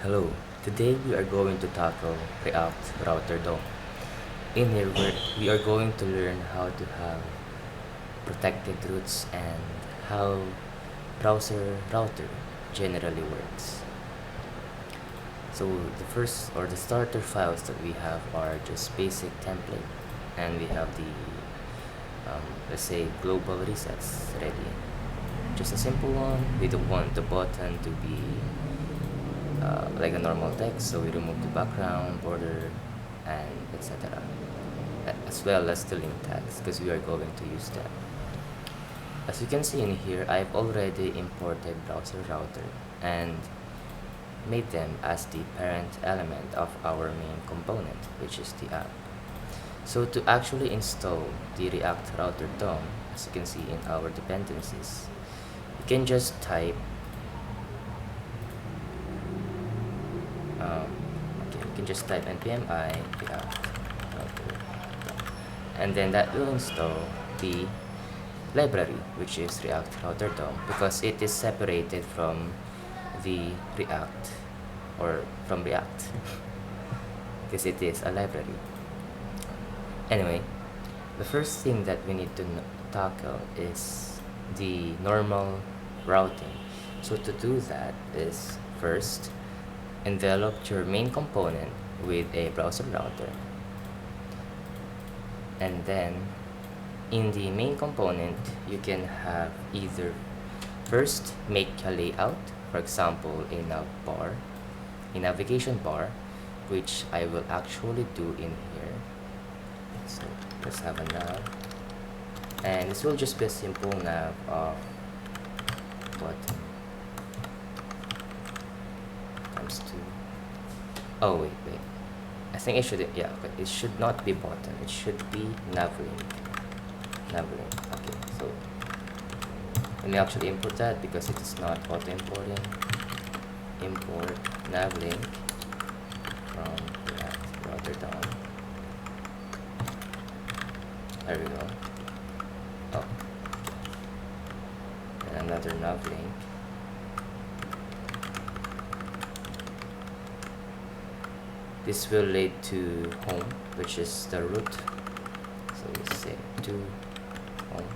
Hello, today we are going to tackle React Router DOM. In here, we are going to learn how to have protected routes and how browser router generally works. So the first or the starter files that we have are just basic template, and we have the let's say global resets ready. Just a simple one. We don't want the button to be like a normal text, so we remove the background, border, and etc. As well as the link tags because we are going to use them. As you can see in here, I've already imported BrowserRouter and made them as the parent element of our main component, which is the app. So to actually install the React Router DOM, as you can see in our dependencies, you can just type npm I React Router DOM, and then that will install the library, which is React Router DOM, because it is separated from the React or from React because it is a library. Anyway, the first thing that we need to tackle is the normal routing. So to do that is first envelop your main component with a browser router, and then in the main component you can have either first make a layout, for example a navigation bar, which I will actually do in here. So let's have a nav, and this will just be a simple nav of button times 2. Oh wait, I think it should, yeah, but it should not be button, it should be navlink. Okay, so let me actually import that because it is not auto importing. Import navlink from React Router DOM. There we go. Oh, and another navlink. This will lead to home, which is the root. So we say to home.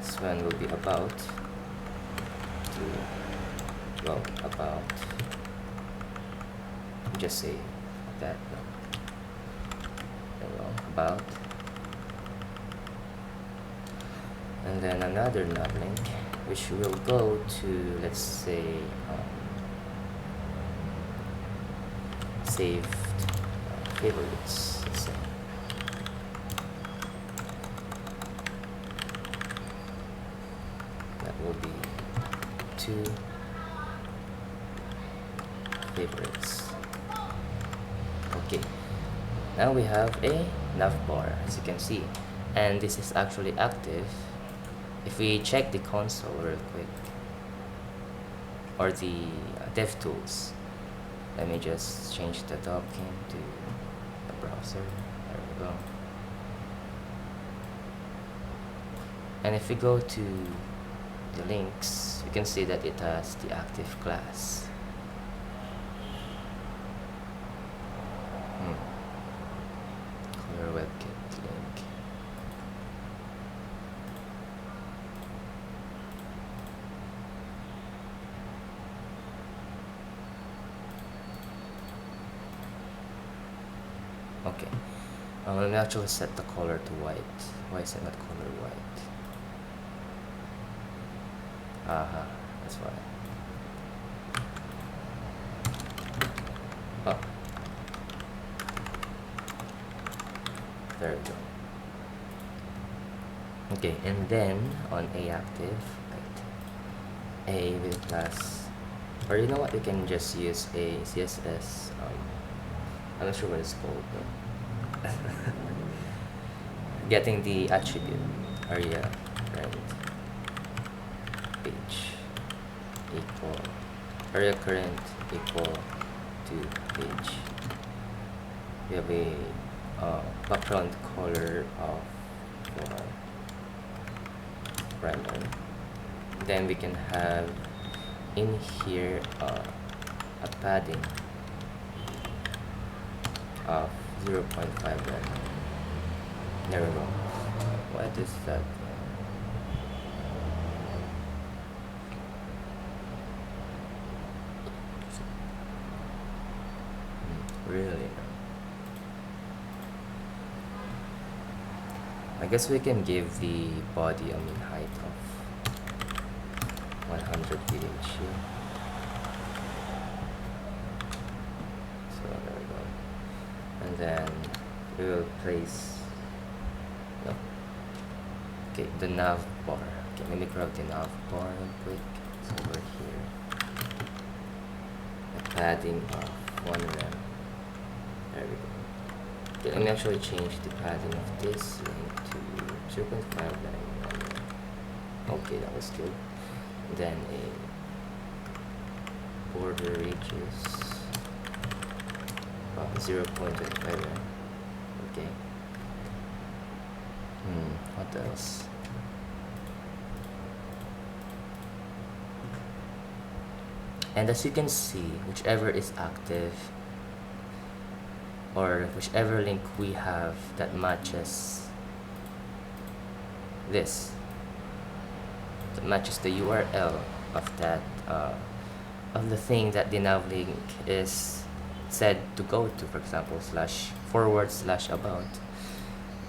This one will be about to, well, about, just say that, about, and then another navlink which will go to, let's say, saved favorites. So that will be 2 favorites. Okay, now we have a nav bar, as you can see, and this is actually active. If we check the console real quick, or the DevTools, let me just change the docking to the browser. There we go. And if we go to the links, you can see that it has the active class. Color WebKit link. Okay, let me actually set the color to white. Why is it not color white? That's why. Oh, there we go. Okay, and then on a active, right, a with class, or you know what, you can just use a CSS. I'm not sure what it's called, but getting the attribute area rent page equal area current equal to page. We have a background color of random. Then we can have in here a padding of 0.5 rem. There we go. What is that? Really? I guess we can give the body a mean height of 100 pH here. So there we go. And then we will place okay, the nav bar. Okay, let me grab the nav bar real quick. It's over here. A padding of 1 rem. There we go. Okay, let me actually change the padding of this link to 0.5 rem. Okay, that was good. Then a border radius of 0.25 rem. Okay. What else? And as you can see, whichever is active or whichever link we have that matches this, that matches the URL of that of the thing that the nav link is said to go to, for example, //about.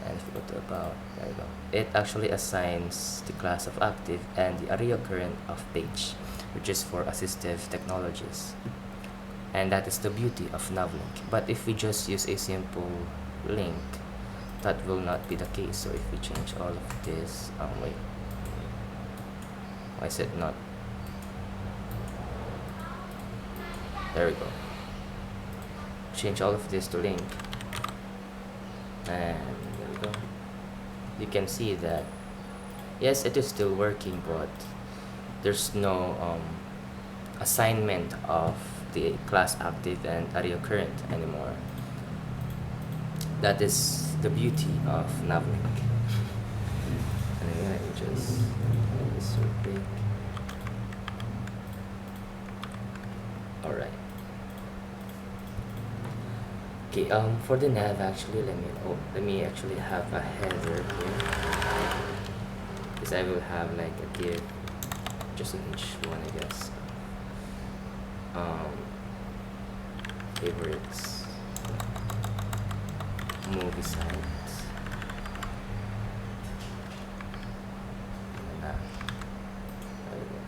And if you go to about, there you go. It actually assigns the class of active and the area current of page, which is for assistive technologies. And that is the beauty of navlink. But if we just use a simple link, that will not be the case. So if we change all of this, wait, why is it not? There we go. Change all of this to link, and there we go. You can see that yes, it is still working, but there's no assignment of the class active and area current anymore. That is the beauty of navlink. And again, let me just make this so big. Alright. Okay, for the nav, actually, let me actually have a header here, because I will have like a div, just in each one, I guess. Favorites, movie sites, and the nav. There we go.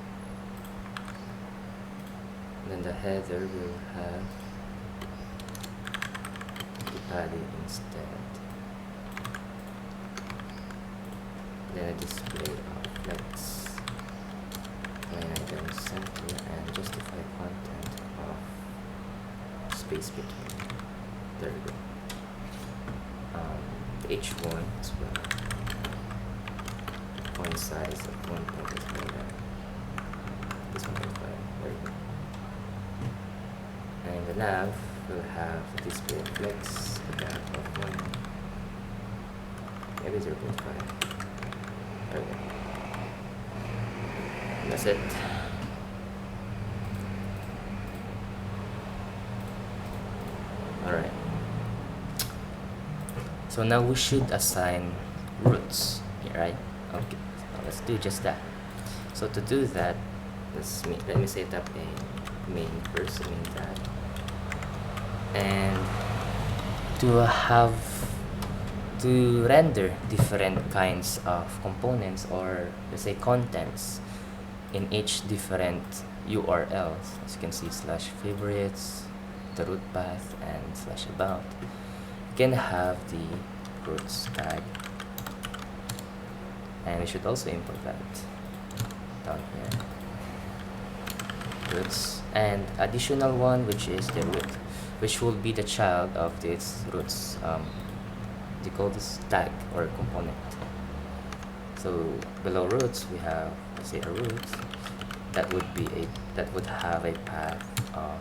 Then the header will have padding instead. Then a display of flex, line item center, and justify content of space between. There we go. The H1 as well. Font size of 1.5. This 1.5. There we go. And the nav will have a display of flex, a gap of 1, maybe 0.5. There we go. And that's it. Alright. So now we should assign roots, right? Okay, so let's do just that. So to do that, let me set up a main first, main tag. And to render different kinds of components, or let's say contents, in each different URLs, as you can see, /favorites, the root path, and /about, you can have the roots tag, and we should also import that down here, roots, and additional one, which is the root, which will be the child of this roots. They call this tag or component. So below roots we have, let's say, a root that would have a path of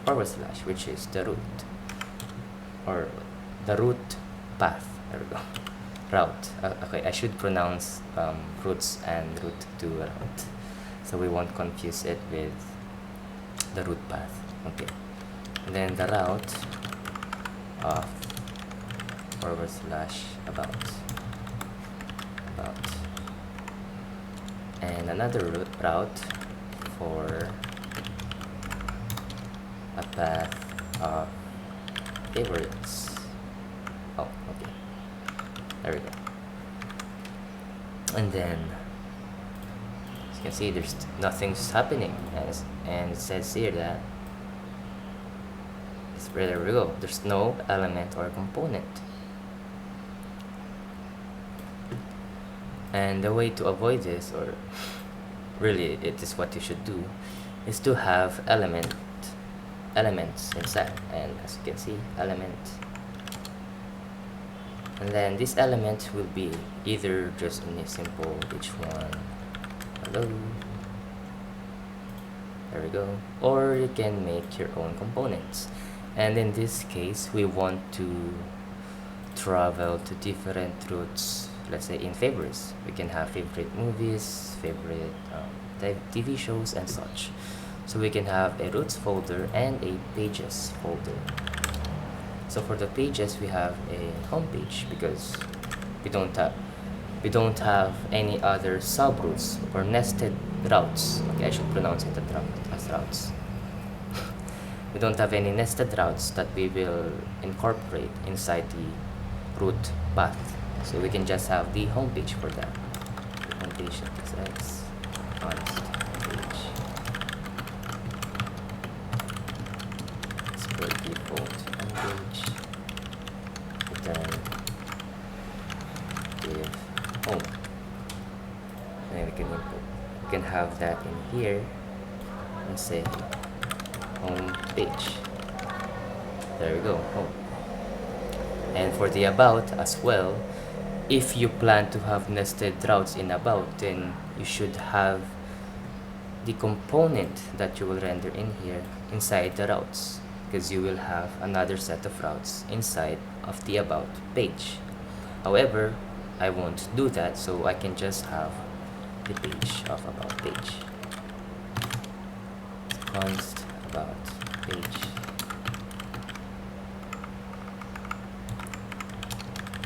/, which is the root, or the root path. There we go. Route. Okay, I should pronounce roots and root to route, so we won't confuse it with the root path. Okay, and then the route of / about, and another route for a path of favorites. Oh, okay, there we go. And then as you can see, there's nothing's happening, and it says here that there we go, there's no element or component. And the way to avoid this, or really it is what you should do, is to have elements inside. And as you can see, element, and then this element will be either just in a simple h1 hello, there we go, or you can make your own components. And in this case, we want to travel to different routes. Let's say in favorites, we can have favorite movies, favorite TV shows and such. So we can have a roots folder and a pages folder. So for the pages, we have a home page because we don't have any other subroutes or nested routes. Okay, I should pronounce it as routes. We don't have any nested routes that we will incorporate inside the root path. So we can just have the home page for that. The home page x const page. Let's put default home page. Return give home. And then we can have that in here and say home page. There we go, home. And for the about as well, if you plan to have nested routes in about, then you should have the component that you will render in here inside the routes, because you will have another set of routes inside of the about page. However, I won't do that, so I can just have the page of about page. Const about page.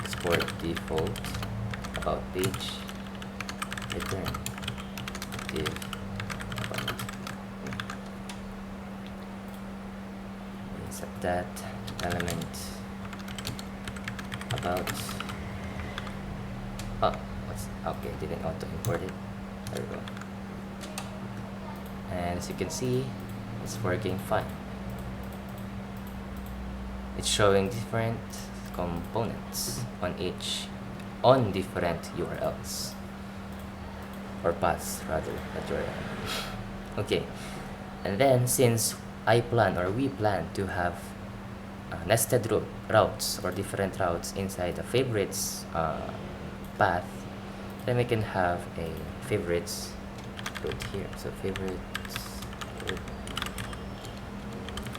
Export default about page. Return div about. Set that element about. Oh, okay, didn't auto import it. There we go. And as you can see, it's working fine. It's showing different components on different URLs, or paths rather, not URL. Okay, and then since we plan to have nested routes or different routes inside the favorites path, then we can have a favorites route here. So favorites route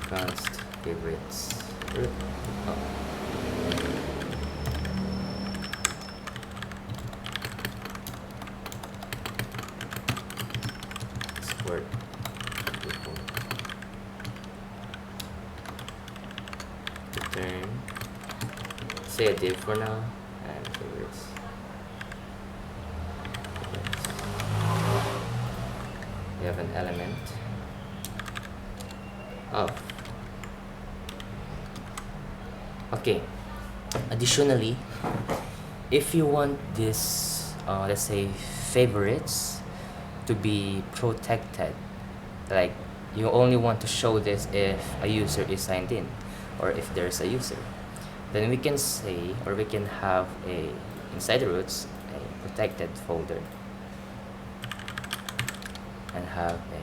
const favorites route. Export default. Return. Say a div for now and favorites. We have an element of. Okay, additionally, if you want this let's say favorites to be protected, like you only want to show this if a user is signed in or if there's a user, then we can say, or we can have a inside the roots a protected folder and have a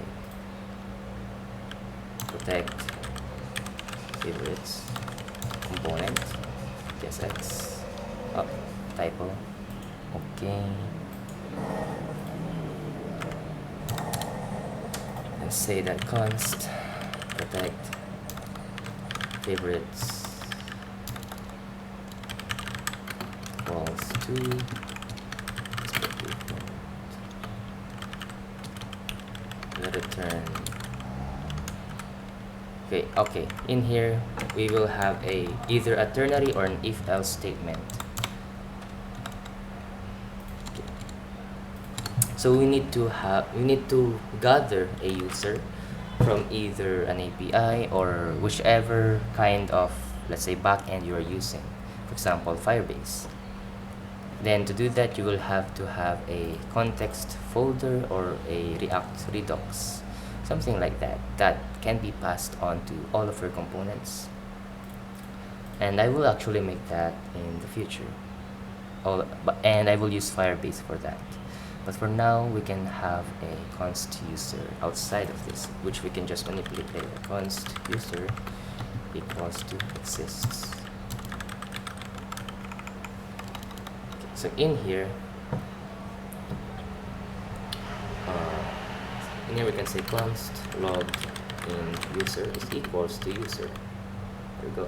protect favorites component tsx. Oh, typo. Okay, and say that const protect favorites equals to return Okay, in here we will have either a ternary or an if-else statement. So we need to gather a user from either an API or whichever kind of, let's say, backend you are using, for example Firebase. Then to do that, you will have to have a context folder or a React Redux, something like that can be passed on to all of your components. And I will actually make that in the future. And I will use Firebase for that. But for now, we can have a const user outside of this, which we can just manipulate later. Const user equals to exists. Okay, so in here we can say const logged in user is equals to user. There we go.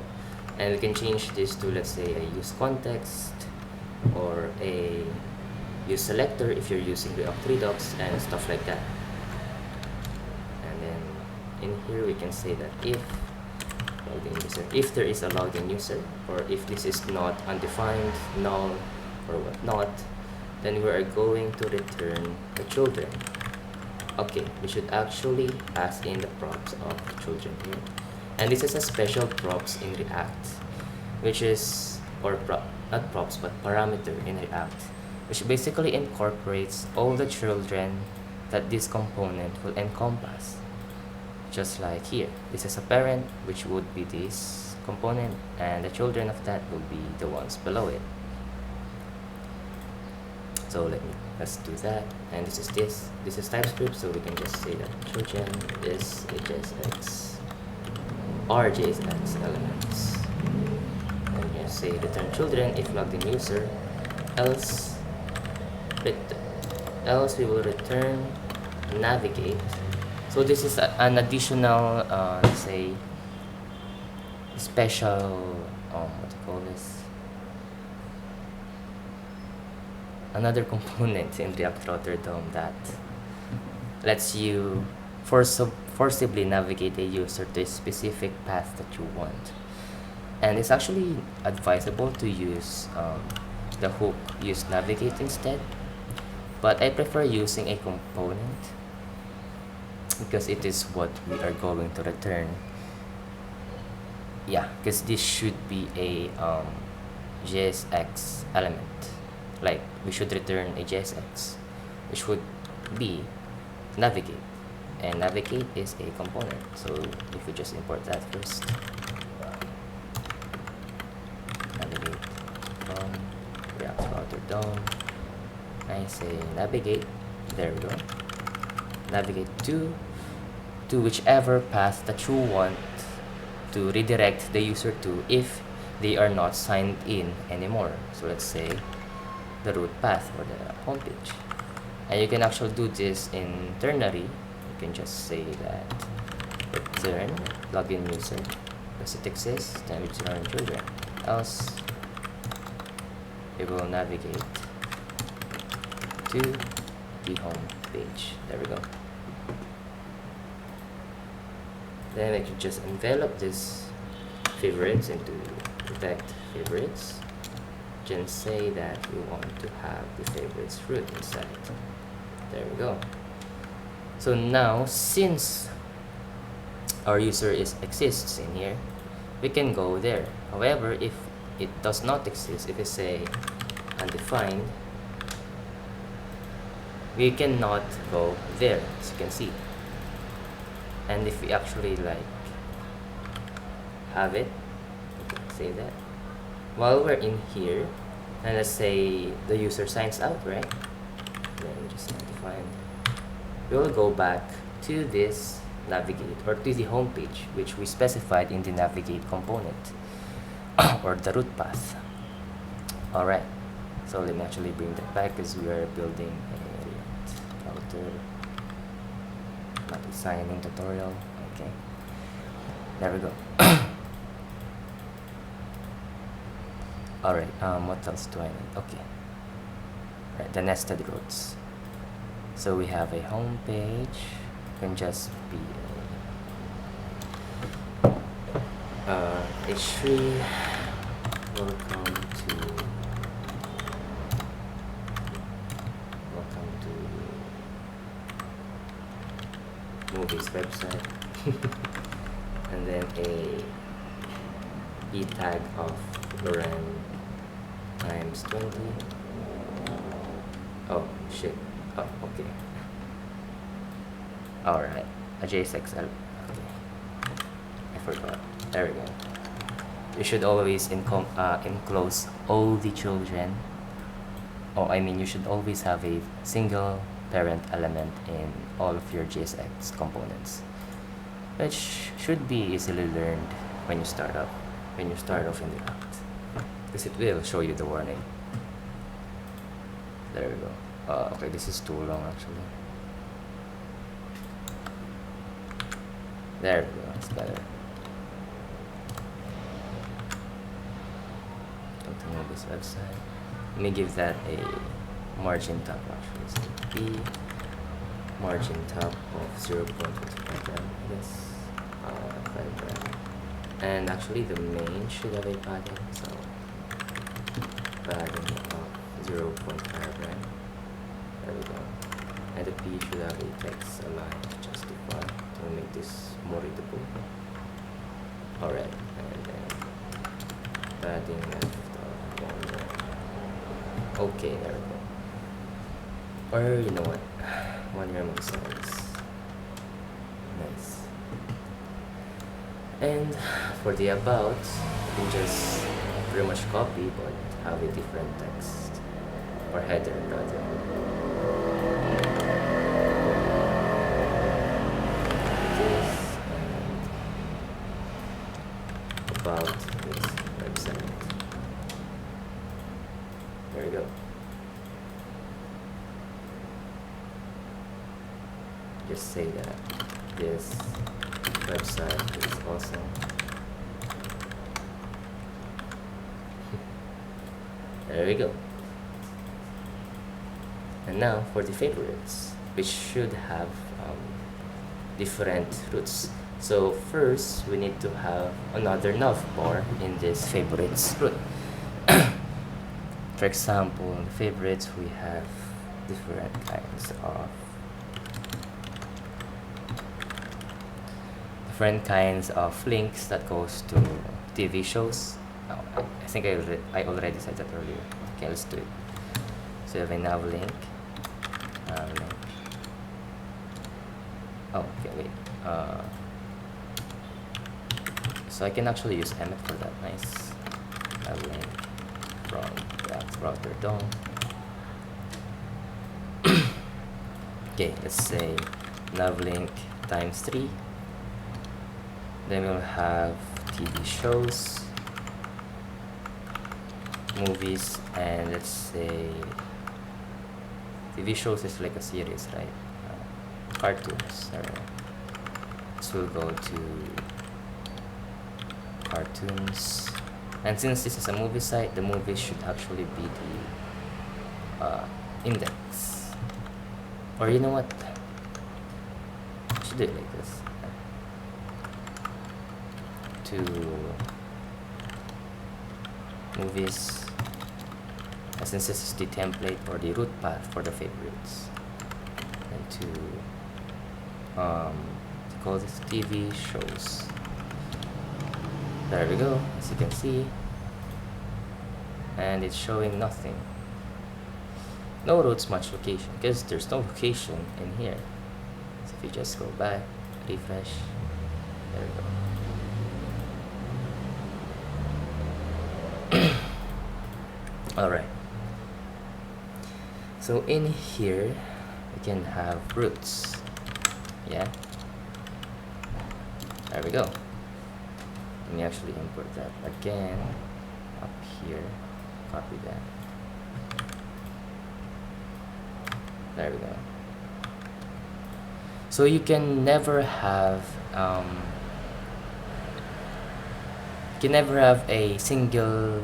And we can change this to, let's say, a use context or a use selector if you're using React Redux and stuff like that. And then in here we can say that if logged in user, if there is a logged in user, or if this is not undefined, null, or whatnot, then we are going to return the children. Okay, we should actually pass in the props of the children here. And this is a special props in React, which is, not props, but parameter in React, which basically incorporates all the children that this component will encompass. Just like here, this is a parent, which would be this component, and the children of that will be the ones below it. So let's do that. And this is TypeScript, so we can just say that children is a JSX or JSX elements. And here say return children if logged in user, else we will return navigate. So this is an additional say special what do you call this, another component in React Router DOM that lets you forcibly navigate a user to a specific path that you want. And it's actually advisable to use the hook use navigate instead, but I prefer using a component because it is what we are going to return. Yeah, because this should be a JSX element. Like, we should return a JSX, which would be navigate, and navigate is a component. So if we just import that first, navigate from React Router DOM, I say navigate, there we go, navigate to whichever path that you want to redirect the user to if they are not signed in anymore. So let's say the root path or the home page. And you can actually do this in ternary. You can just say that return login user, does it exist, then return children, else it will navigate to the home page. There we go. Then I can just envelop this favorites into protect favorites. Can say that we want to have the favorites root inside. There we go. So now, since our user exists in here, we can go there. However, if it does not exist, if it's say undefined, we cannot go there, as you can see. And if we actually have it, save that. While we're in here, and let's say the user signs out, right? Then we just define. We will go back to this navigate or to the home page, which we specified in the navigate component or the root path. All right. So let me actually bring that back because we are building a router, not a signing tutorial. Okay. There we go. Alright, what else do I need? Okay. Right, the nested routes. So we have a home page. Can just be H3, welcome to movies website. And then a e tag of Loren times 20. Oh shit. Oh, okay. Alright, a JSXL. Okay. I forgot. There we go. You should always enclose all the children. Oh, I mean, you should always have a single parent element in all of your JSX components, which should be easily learned when you start off in the act, because it will show you the warning. There we go. Okay, this is too long actually. There we go, it's better. Go to this website. Let me give that a margin top actually. So B margin top of 0.25 gram, yes, 5 gram. And actually the main should have a padding, so padding of 0.5 gram. There we go. And the P should have a text align justify to make this more readable. Alright, and then padding left 1 gram. Okay, there we go. Or you know what? 1 gram of size. Nice. And for the about, you can just pretty much copy but have a different text or header rather. This and about this website. There you go. Just say that this website is awesome. There we go. And now for the favorites, which should have different roots. So first we need to have another navbar in this favorites root. For example, in the favorites we have different kinds of links that goes to TV shows. Oh, I think I already said that earlier. Okay, let's do it. So you have a nav link. Oh, okay, wait. So I can actually use Emmet for that. Nice. Nav link from BrowserRouter DOM. Okay, let's say nav link times 3. Then we'll have TV shows, movies, and let's say TV shows is like a series, right? Cartoons. So we'll go to cartoons, and since this is a movie site, the movies should actually be the index. Or you know what? I should do it like this. To movies, since this is the template or the root path for the favorites, and to call this TV shows. There we go, as you can see, and it's showing nothing, no roots match location, because there's no location in here. So if you just go back, refresh, there we go. Alright, so in here we can have roots. Yeah, there we go. Let me actually import that again up here, copy that. There we go. So you can never have a single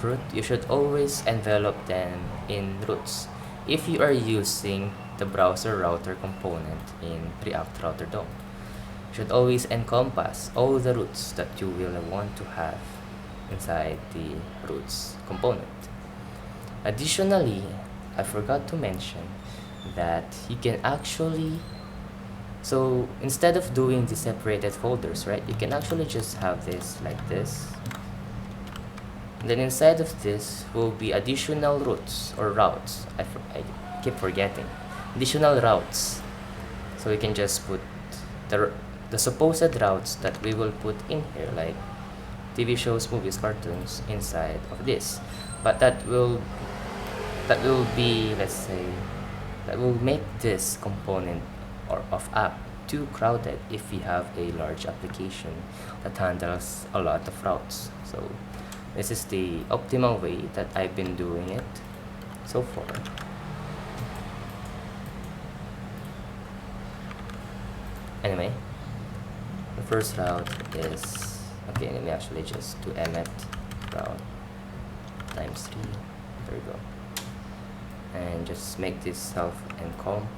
root. You should always envelop them in roots if you are using the browser router component in React Router DOM. should always encompass all the routes that you will want to have inside the routes component. Additionally, I forgot to mention that you can actually, so instead of doing the separated folders, right, you can actually just have this like this. And then inside of this will be additional routes or routes. I keep forgetting. Additional routes. So we can just put the supposed routes that we will put in here, like TV shows, movies, cartoons, inside of this. But that will be, let's say, that will make this component or of app too crowded if we have a large application that handles a lot of routes. So this is the optimal way that I've been doing it so far. Anyway, the first route is, okay, let me actually just do emmet route times 3. There we go. And just make this self-enclosing.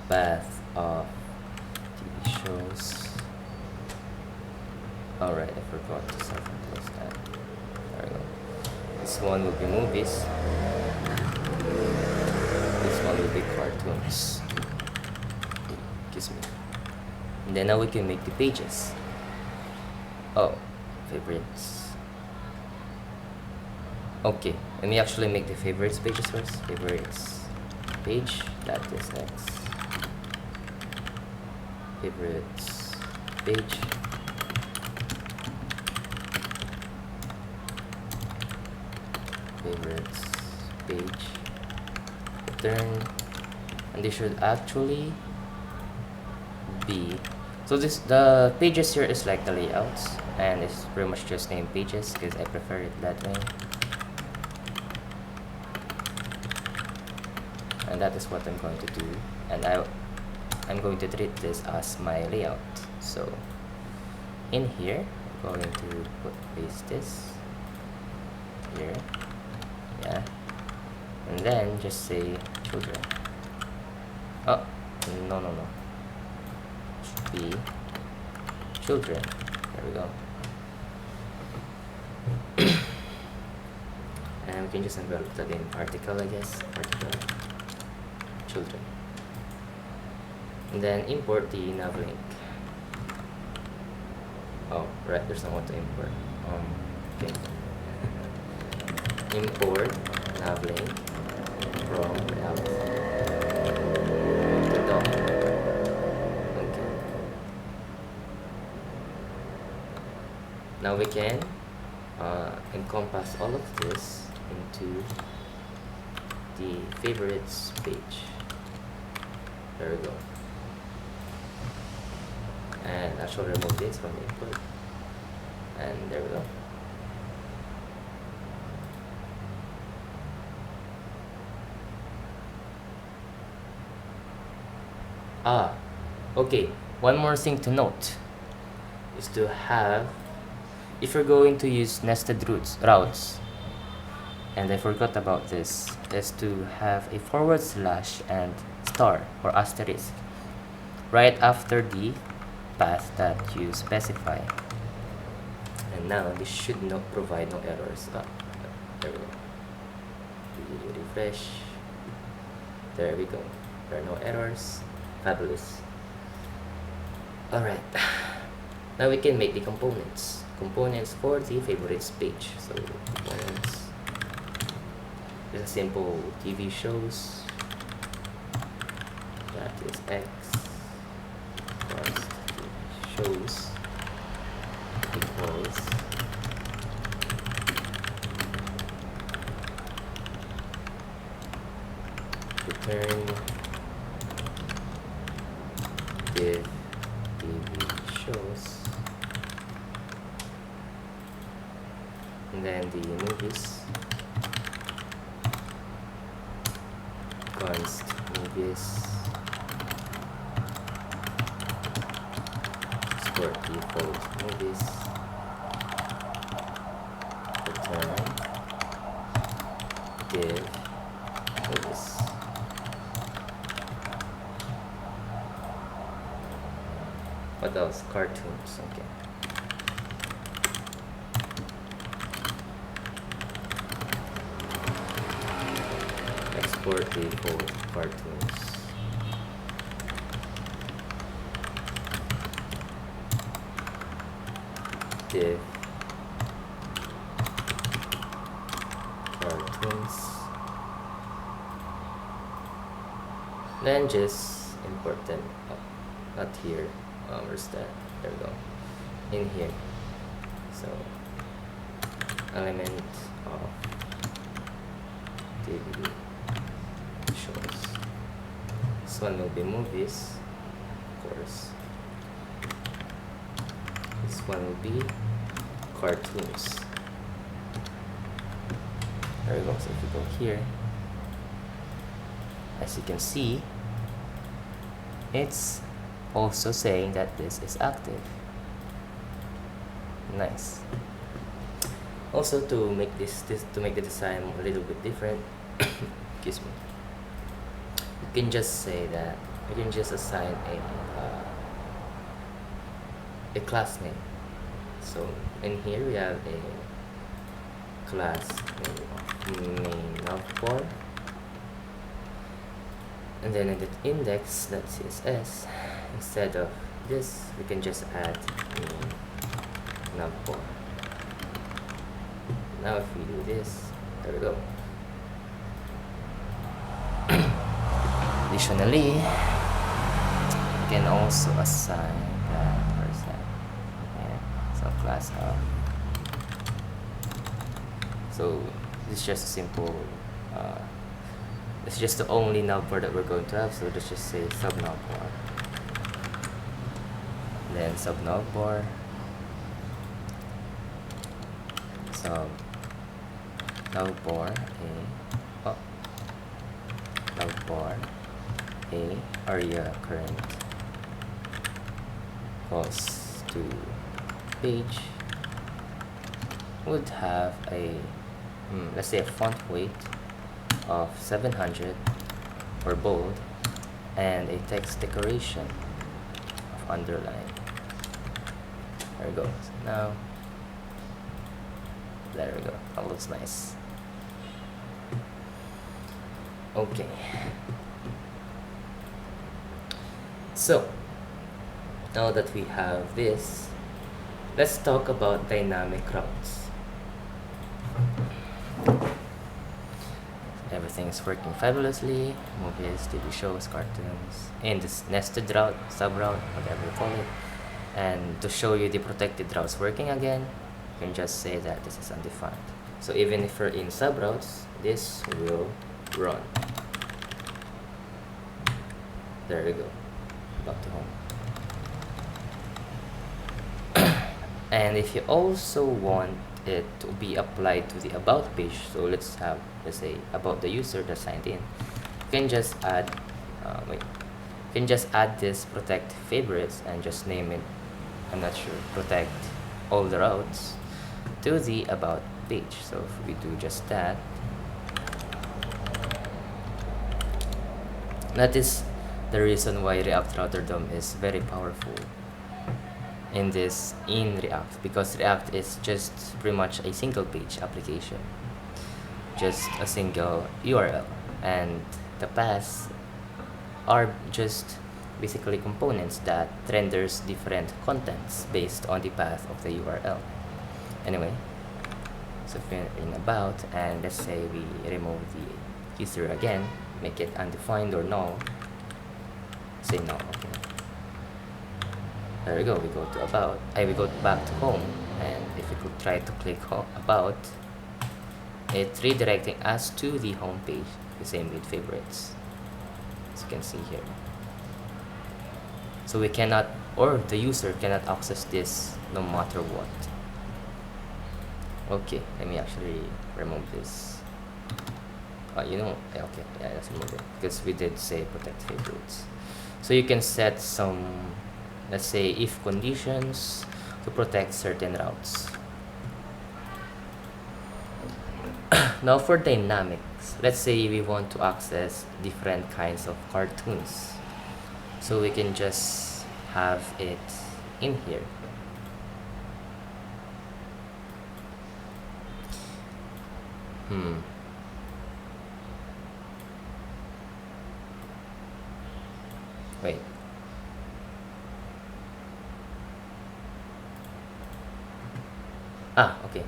Path of TV shows. Alright, I forgot to self-enclose that. There we go. This one will be movies. This one will be cartoons. Excuse me. And then now we can make the pages. Oh, favorites. Okay, let me actually make the favorites pages first. Favorites page, that is next. Favorites page. Favorites page. Return. And they should actually be, so the pages here is like the layouts, and it's pretty much just named pages because I prefer it that way. And that is what I'm going to do, and I'm going to treat this as my layout. So in here I'm going to paste this here, yeah, and then just say children. Oh, no, should be children. There we go. And we can just envelop that in article, I guess. Article children. And then import the nav link. Oh, right, there's no one to import. Okay. Import nav link from React to doc. Okay. Now we can encompass all of this into the favorites page. There we go. And I shall remove this from the input. And there we go. Okay. One more thing to note is to have, if you're going to use nested routes, and I forgot about this, is to have a / and star or asterisk right after the path that you specify. And now this should not provide no errors. There we go. Refresh. There we go. There are no errors. Fabulous. Alright. Now we can make the components. Components for the favorites page. So components. Just a simple TV shows. That is X. Plus shows equals return div TV shows, and then the movies const movies export default movies, return div movies. What else? Cartoons. Okay. Export default cartoons. Div cartoons. Then just import them. Oh, not here. Where's that? There we go. In here. So element of DVD shows. This one will be movies, of course. This one will be cartoons. There we go. So if you go here, as you can see, it's also saying that this is active. Nice. Also, to make to make the design a little bit different, excuse me, you can just say that you can just assign a class name. So in here we have a class name main outboard, and then in the index.css, instead of this, we can just add navbar. Now if we do this, there we go. Additionally, you can also assign that, where's that? Okay, so class of. So this is just a simple, it's just the only navbar that we're going to have, so let's just say sub navbar. Then sub navbar, sub navbar navbar a area current equals to page would have a let's say a font weight of 700 or bold and a text decoration of underline. There we go. So now there we go. That looks nice. Okay. So now that we have this, let's talk about dynamic routes. Everything is working fabulously. Movies, TV shows, cartoons, in this nested route, sub-route, whatever you call it. And to show you the protected routes working again, you can just say that this is undefined. So even if we're in sub-routes, this will run. There we go. Back to home. And if you also want it to be applied to the about page, so let's say about the user that signed in, you can just add this protect favorites and just name it, I'm not sure, protect all the routes to the about page. So if we do just that, that is the reason why React Router DOM is very powerful in React, because React is just pretty much a single page application, just a single URL, and the paths are just basically components that renders different contents based on the path of the URL. Anyway, so if we're in about, and let's say we remove the user again, make it undefined or null, say no. Okay, there we go. We go to about, we go back to home, and if we could try to click about, it's redirecting us to the home page, the same with favorites, as you can see here. So we cannot, or the user cannot access this no matter what. Okay, let me actually remove this. Okay, yeah, let's remove it, because we did say protect favorites. So you can set some let's say if conditions to protect certain routes. Now for dynamics, let's say we want to access different kinds of cartoons. So we can just have it in here. Wait. Okay.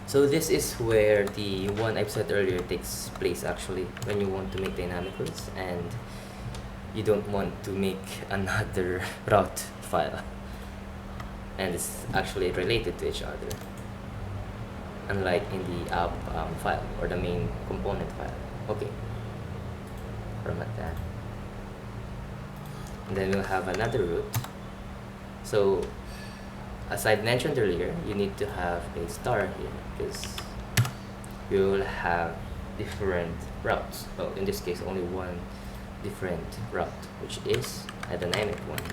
So this is where the one I've said earlier takes place actually, when you want to make dynamic routes and you don't want to make another route file, and it's actually related to each other, unlike in the app file or the main component file. Okay, format that, and then we'll have another route. So as I mentioned earlier, you need to have a star here because you will have different routes. Well, in this case, only one different route, which is a dynamic one.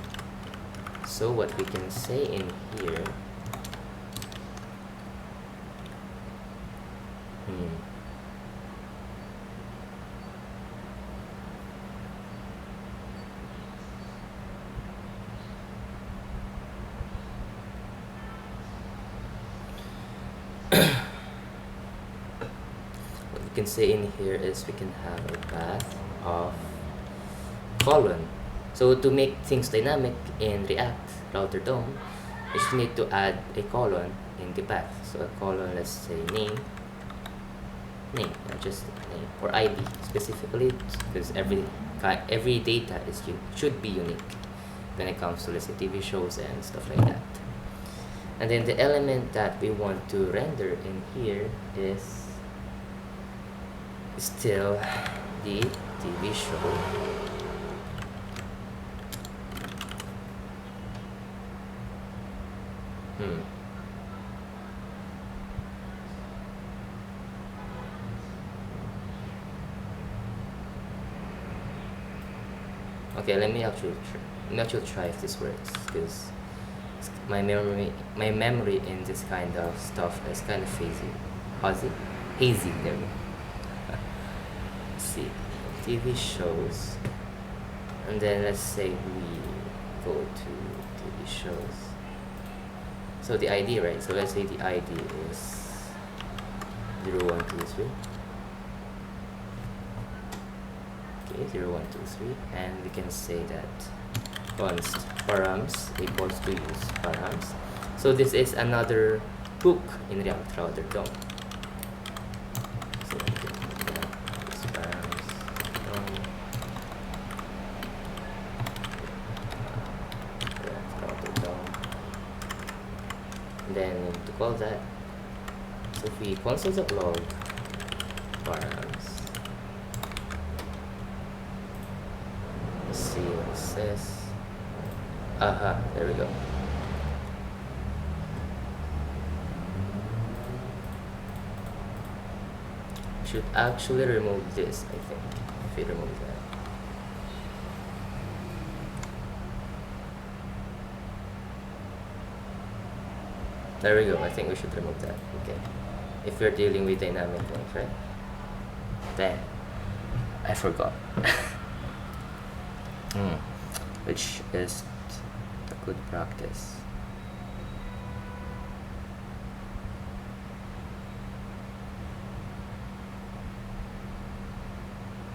So what we can say in here, what we can say in here is we can have a path of colon. So to make things dynamic in React Router DOM, you just need to add a colon in the path. So a colon, let's say name, not just name, or ID specifically, because every data should be unique when it comes to, let's say, TV shows and stuff like that. And then the element that we want to render in here is still the TV show. Okay, let me actually try if this works, because my memory in this kind of stuff is kind of hazy. There we go. Let's see, TV shows, and then let's say we go to TV shows. So the ID, right? So let's say the ID is 0123. Okay, 0123, and we can say that const params equals to use params. So this is another hook in React Router DOM. So we can use params DOM, React Router DOM, and then to call that, so if we console.log params, let's see what it says. There we go. Should actually remove this, I think, if we remove that. There we go. I think we should remove that. Okay. If we're dealing with dynamic links, right? Then I forgot. Which is a good practice.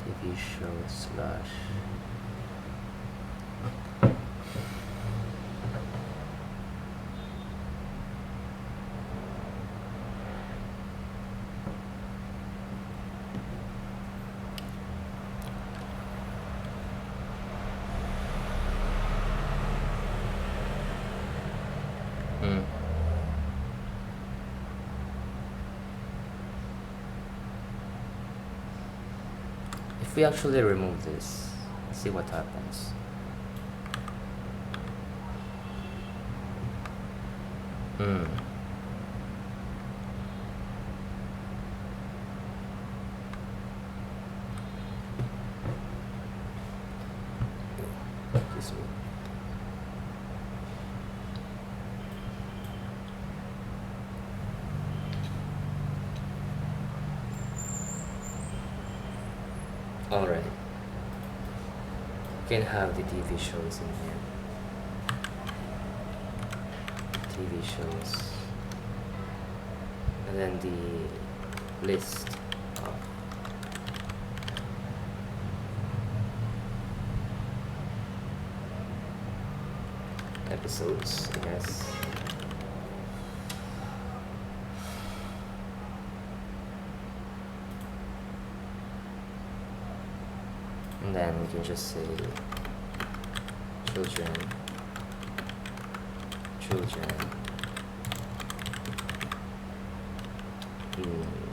TV show slash if we actually remove this, see what happens. Excuse me. Alright, you can have the TV shows in here. TV shows. And then the list of episodes, I guess. And then we can just say children,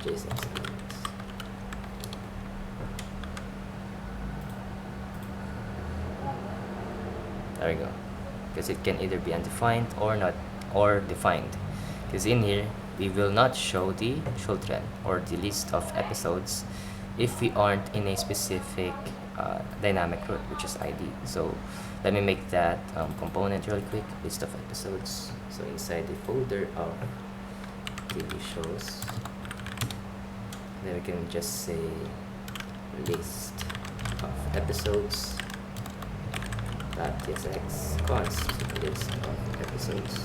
JSON statements. There we go. Because it can either be undefined or not, or defined. Because in here we will not show the children or the list of episodes if we aren't in a specific dynamic root, which is ID. So let me make that component real quick, list of episodes. So inside the folder of TV shows, then we can just say list of episodes .tsx const list of episodes.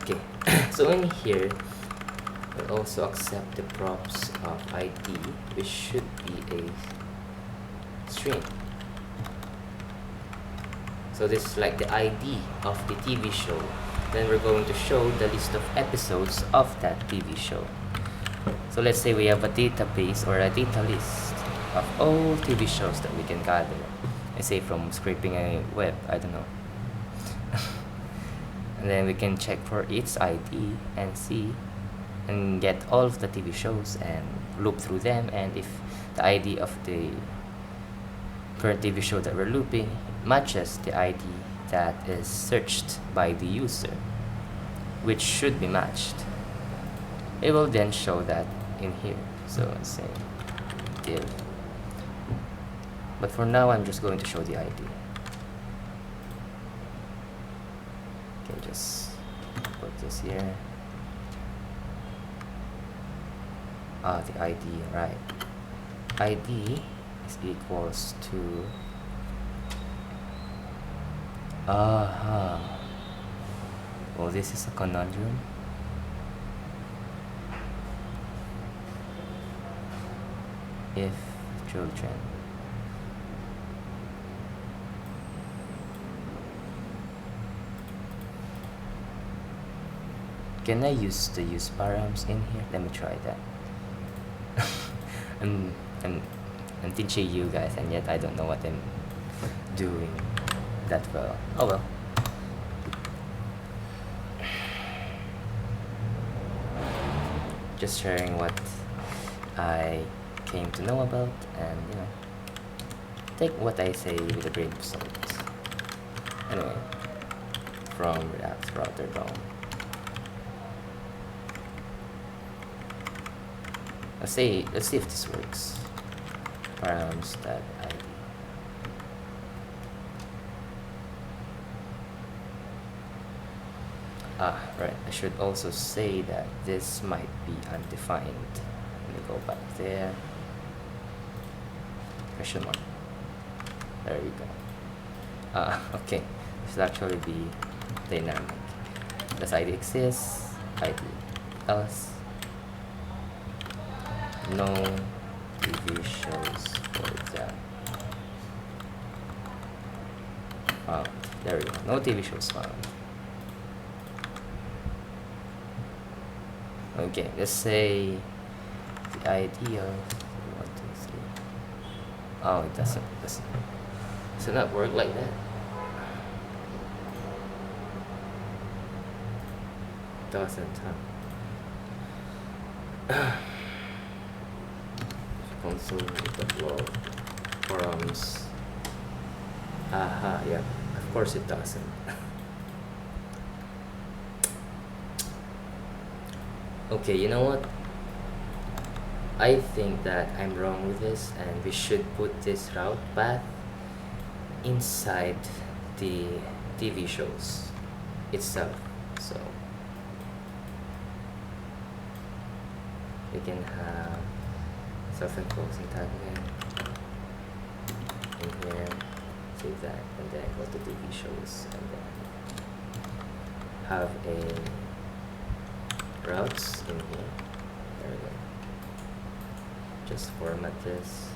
Okay, so in here we'll also accept the props of ID, which should be a string. So this is like the ID of the TV show. Then we're going to show the list of episodes of that TV show. So let's say we have a database or a data list of all TV shows that we can gather. I say from scraping a web, I don't know. And then we can check for its ID and see and get all of the TV shows and loop through them, and if the ID of the current TV show that we're looping matches the ID that is searched by the user, which should be matched, it will then show that in here. So let's say div, but for now I'm just going to show the ID. Okay, just put this here. The ID, right? ID is equals to oh, this is a conundrum. If children can I use the use params in here? Let me try that. I'm teaching you guys, and yet I don't know what I'm doing that well. Oh well. Just sharing what I came to know about, and you know, take what I say with a grain of salt. Anyway, from BrowserRouter DOM. Let's see if this works. Params.id. Right. I should also say that this might be undefined. Let me go back there. Question mark. There we go. Okay. This will actually be dynamic. Does ID exist? ID else. No TV shows for that. Found. There we go. No TV shows found. Okay, let's say the ID of 1, 2, 3. Oh, it doesn't not work like that. Doesn't, huh? Console the log forums. Yeah, of course it doesn't. Okay, you know what? I think that I'm wrong with this, and we should put this route path inside the TV shows itself. So we can have self-enclosing tag again in here, save that, and then go to TV shows, and then have a routes in here. There we go. Just format this.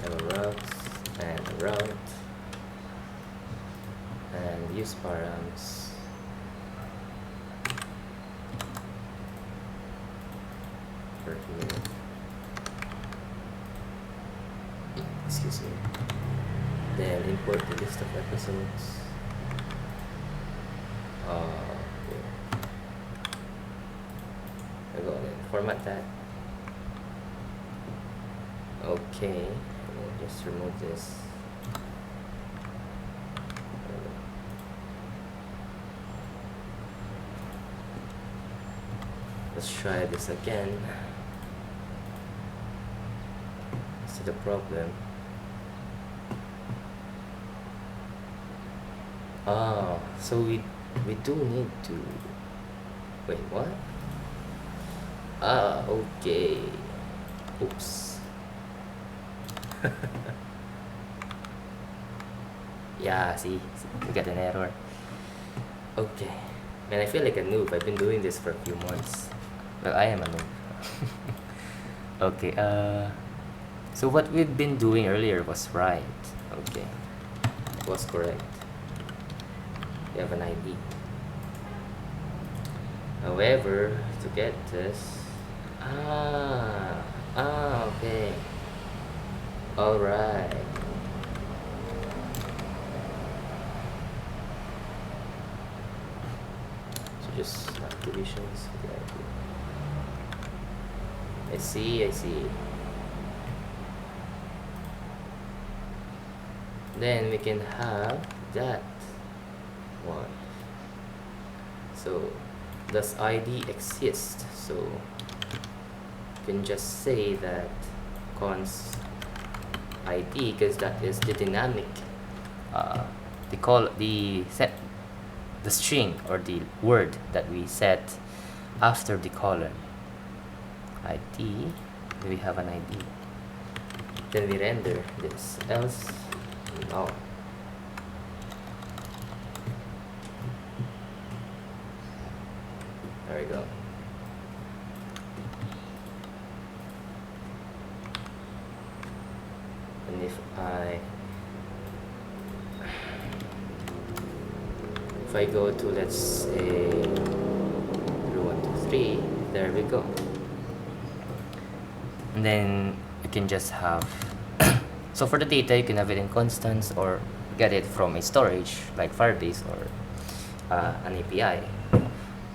Have a route and a route, and use params. For here. Excuse me. Then import the list of episodes. Okay. I go ahead, format that. Okay, and then just remove this. Let's try this again. See the problem. So we do need to wait, what? Okay. Oops. Yeah, see, we got an error. Okay. Man, I feel like a noob. I've been doing this for a few months. Well, I am a noob. Okay, so what we've been doing earlier was right. Okay, it was correct. We have an ID. However, to get this, okay, all right. So just activations. I see. Then we can have that one. So does ID exist? So you can just say that const ID, because that is the dynamic the string or the word that we set after the colon. ID, we have an ID. Then we render this, else no. There we go. And if I go to, let's say 0, 1, 2, 3, there we go. And then you can just have so for the data you can have it in constants or get it from a storage like Firebase or an API.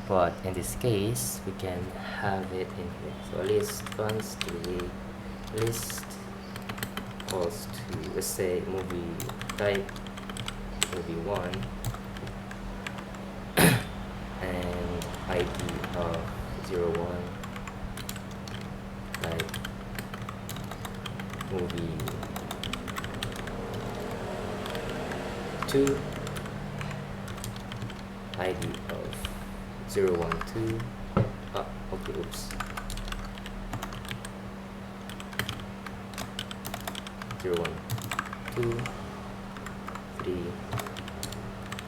But in this case we can have it in here. So list const list equals to, let's say, movie type movie 1 and ID of 01 type movie 2 ID of 012 okay, oops, 012 3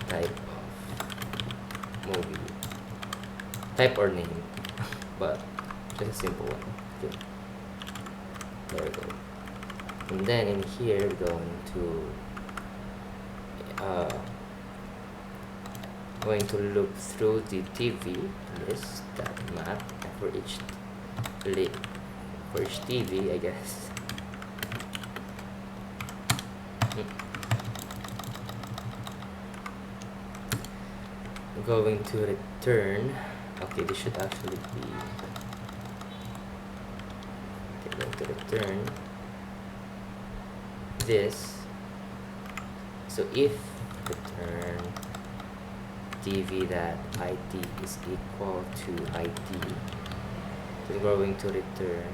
type of movie type or name but just a simple one. Okay, there we go. And then in here we're going to look through the TV list that map for each TV, I guess. I'm going to return. Okay, this should actually be. Okay, going to return this. So if return TV that ID is equal to ID. So we're going to return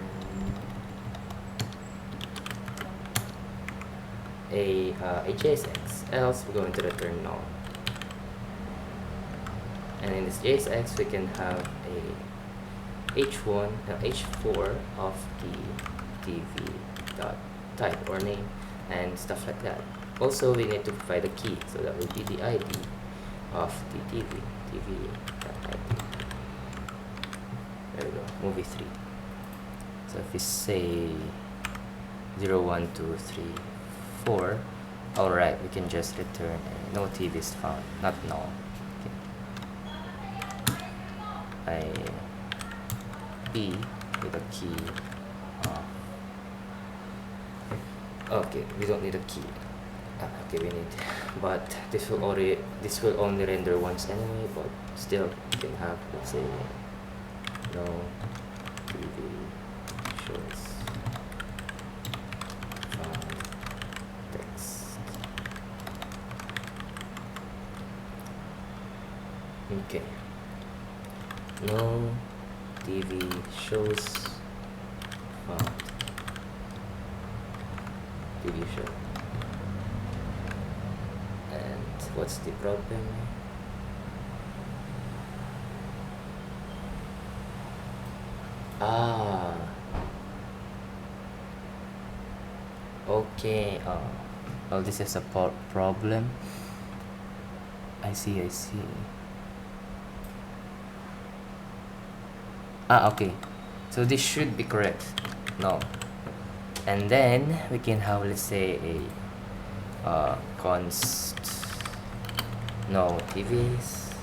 a JSX, else we're going to return null. And in this JSX we can have a h4 of the TV dot type or name and stuff like that. Also we need to provide a key, so that will be the ID of the TV dot ID. There we go, movie 3. So if we say 0, 1, 2, 3, 4, alright, we can just return no TV is found, not null. Okay. P with a key. Okay, we don't need a key. Okay, we need, but this will only render once anyway. But still, you can have, let's say, no TV shows text. Okay. No TV shows found. TV show. And what's the problem? Okay. Oh, this is a problem. I see. Okay, so this should be correct. No, and then we can have, let's say, a const no TVs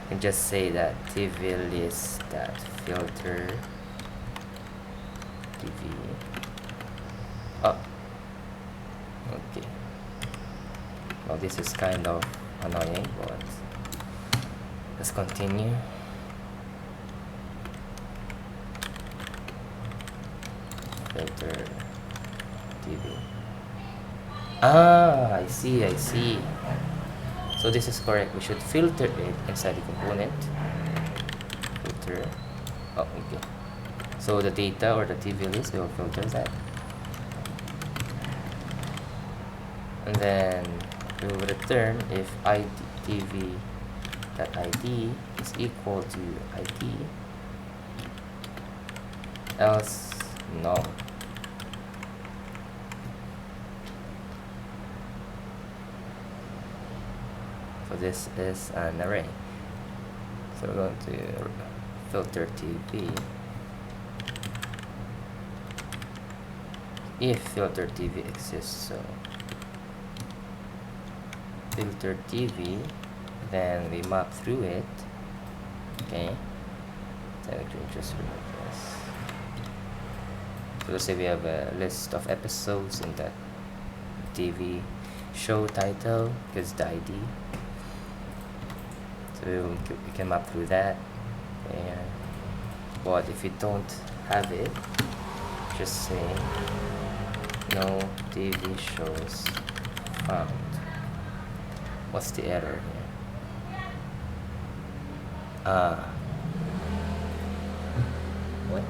and just say that TV list that filter TV. Okay, well, this is kind of annoying, but let's continue. Filter TV. I see. So this is correct. We should filter it inside the component. Filter. Okay. So the data or the TV list, we will filter that. And then we will return if ID TV that ID is equal to ID, else no. So this is an array. So we're going to filter TV if filter TV exists. So filter TV, then we map through it. Okay, so we can just remove this. So let's say we have a list of episodes in that TV show title, because the ID. So we can map through that. And but if you don't have it, just say no TV shows found. What's the error here? What?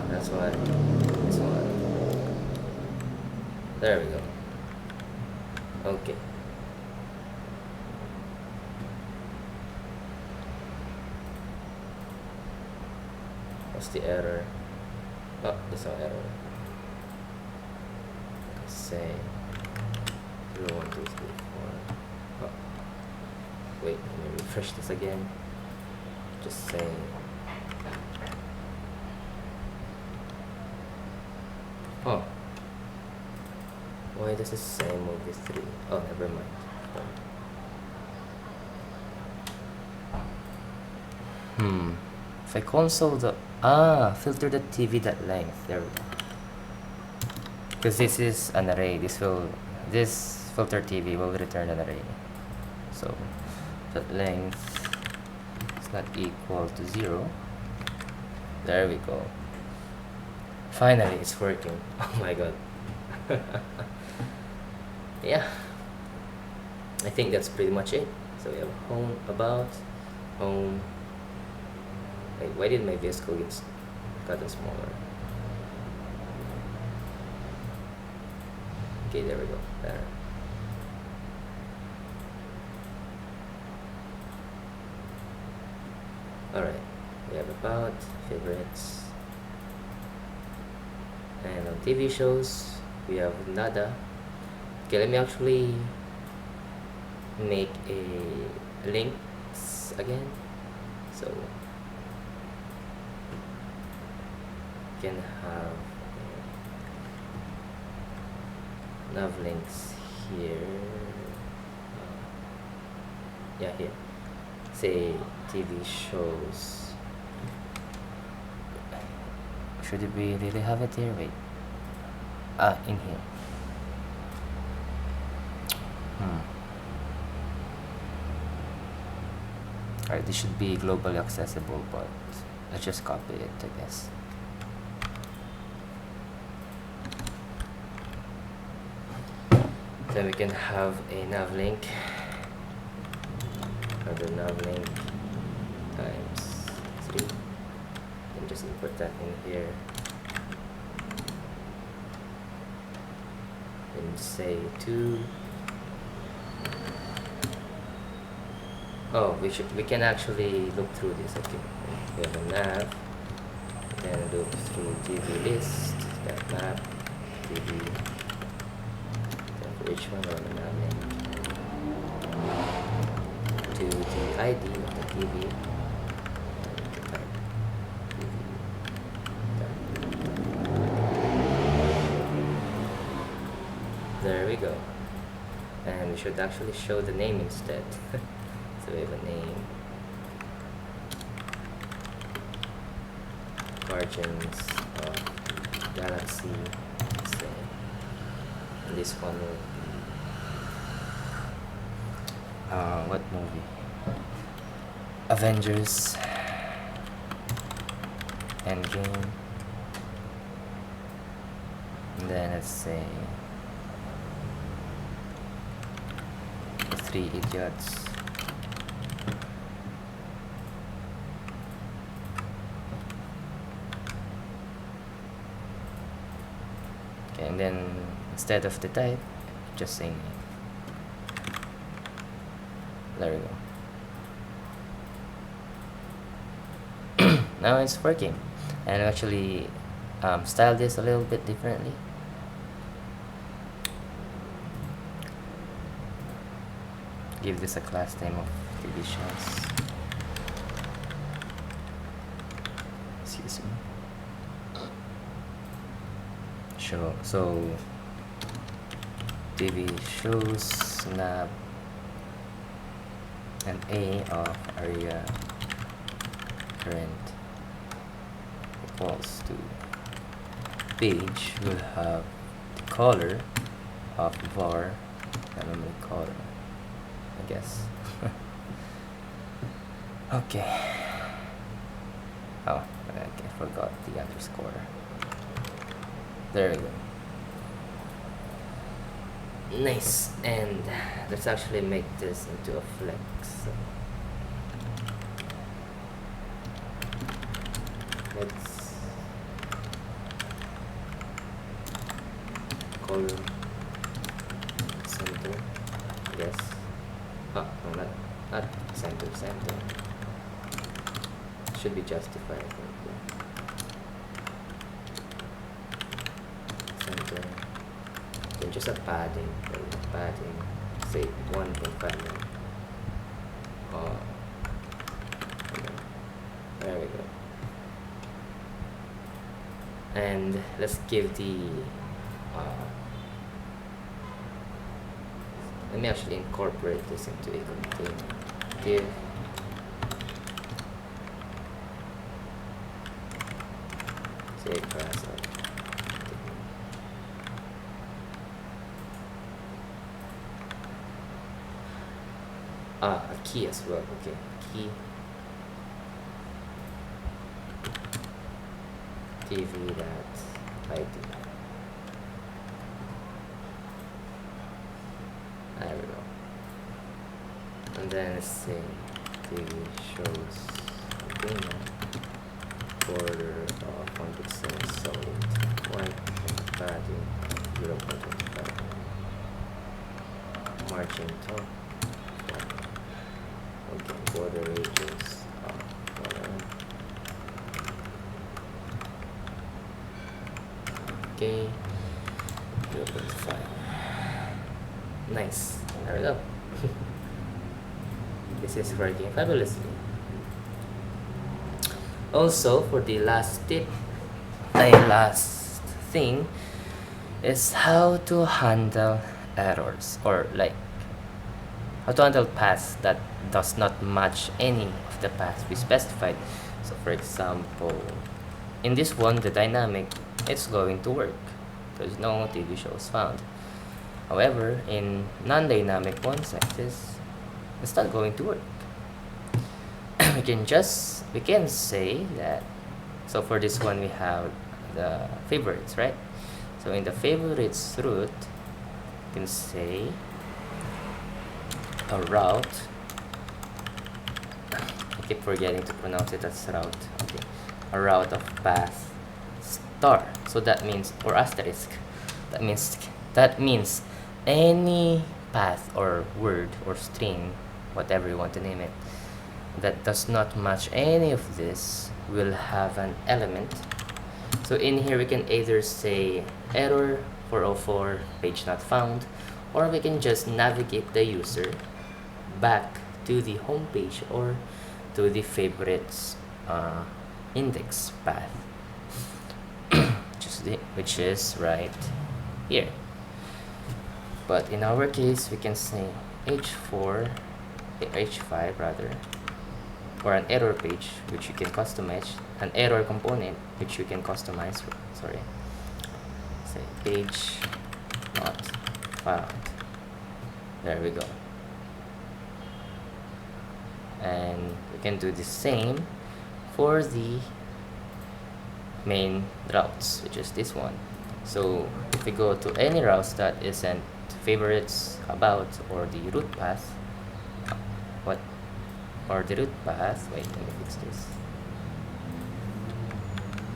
That's why. This one. There we go. Okay. What's the error? Oh, there's no error. Say 0, 1, 2, 3, 4. Oh. Wait, let me refresh this again. Just say why does it say movie 3? Oh, never mind. If I console the filter the TV that length, there we go. Because this is an array, this filter TV will return an array. So that length is not equal to 0. There we go. Finally, it's working. Oh my god. Yeah, I think that's pretty much it. So we have home, about, home. Wait, why did my VS Code get gotten smaller? Okay, there we go. Better. Alright, we have about, favorites, and on TV shows we have nada. Okay, let me actually make a links again, so you can have nav links here. Yeah, here, say TV shows. Should we really have it here? Wait, in here. Alright, this should be globally accessible, but let's just copy it, I guess. Then we can have a nav link, another nav link times 3, and just import that in here, and say 2. Oh, we can actually look through this. Okay, we have a nav, then look through TV list, that map, TV, then for each one on the nav link to the ID of the TV. There we go, and we should actually show the name instead. So we have a name, Guardians of Galaxy, let's say, and this one will be what movie? Avengers Endgame, and then let's say The Three Idiots. And then instead of the type, just say name. There we go. Now it's working, and actually style this a little bit differently. Give this a class name of TV shows. Excuse me. So TV shows snap an A of area current equals to page will have the color of var memory color, I guess. Okay. Oh, okay, I forgot the underscore. There we go. Nice, and let's actually make this into a flex. Let's color center, yes. Oh, no, not center. Should be justified. Center. Then just a padding, say 1.5. There we go. And let's give the let me actually incorporate this into a container. Div say class of a key as well. Okay, key TV that ID. There we go. And then let's say TV shows green border of 1 pixel solid white and padding 0.25 margin top. Okay, border radius of 1. Okay, 0.5. Nice. There we go. This is working fabulously. Also, for the last tip, the last thing is how to handle errors, or like how to handle paths that does not match any of the paths we specified. So for example, in this one, the dynamic, it's going to work. There's no TV shows found. However, in non-dynamic ones like this, it's not going to work. we can say that, so for this one we have the favorites, right? So in the favorites root, you can say a route. I keep forgetting to pronounce it as route. Okay, a route of path star. So that means, or asterisk. That means any path or word or string, whatever you want to name it, that does not match any of this will have an element. So in here we can either say error 404 page not found, or we can just navigate the user back to the home page or to the favorites index path, which is right here. But in our case, we can say h5 rather, or an error page, which you can customize, an error component, which you can customize. Sorry, say page not found. There we go. And we can do the same for the main routes, which is this one. So if we go to any routes that isn't favorites, about, or the root path, wait, let me fix this.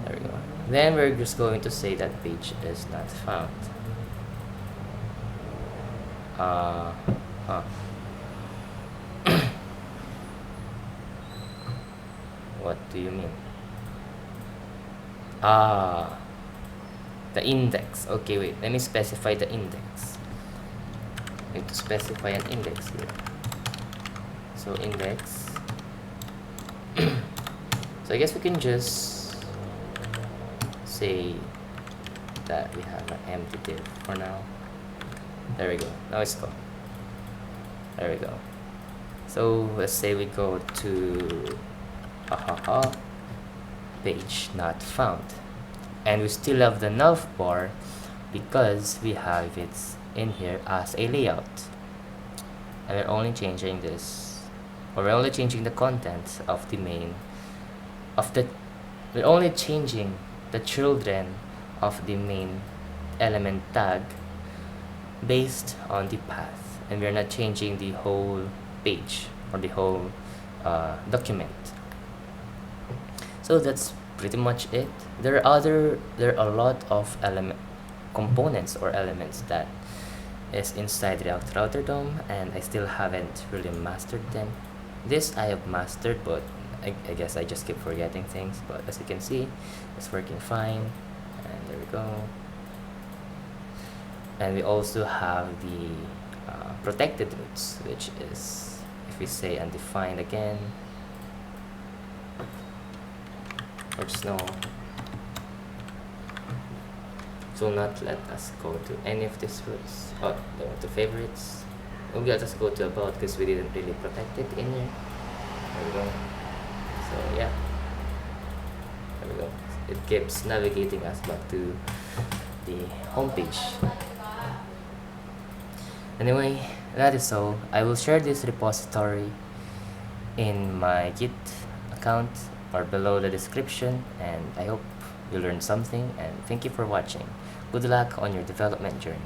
There we go. Then we're just going to say that page is not found. What do you mean? The index. Okay, wait, let me specify the index. I need to specify an index here. So index. So I guess we can just say that we have an empty div for now. There we go. Now it's gone. There we go. So let's say we go to page not found, and we still have the nav bar because we have it in here as a layout, and we're only changing this, or we're only changing the contents of the main we're only changing the children of the main element tag based on the path, and we're not changing the whole page or the whole document. So that's pretty much it. There are a lot of components or elements that is inside React Router DOM, and I still haven't really mastered them. This I have mastered, but I guess I just keep forgetting things. But as you can see, it's working fine, and there we go. And we also have the protected roots, which is, if we say undefined again, or snow, it will not let us go to any of these roots. Oh, there are the favorites. It will let us go to about because we didn't really protect it in here. There we go. So yeah, there we go. It keeps navigating us back to the home page. Anyway, that is all. I will share this repository in my Git account or below the description, and I hope you learned something, and thank you for watching. Good luck on your development journey.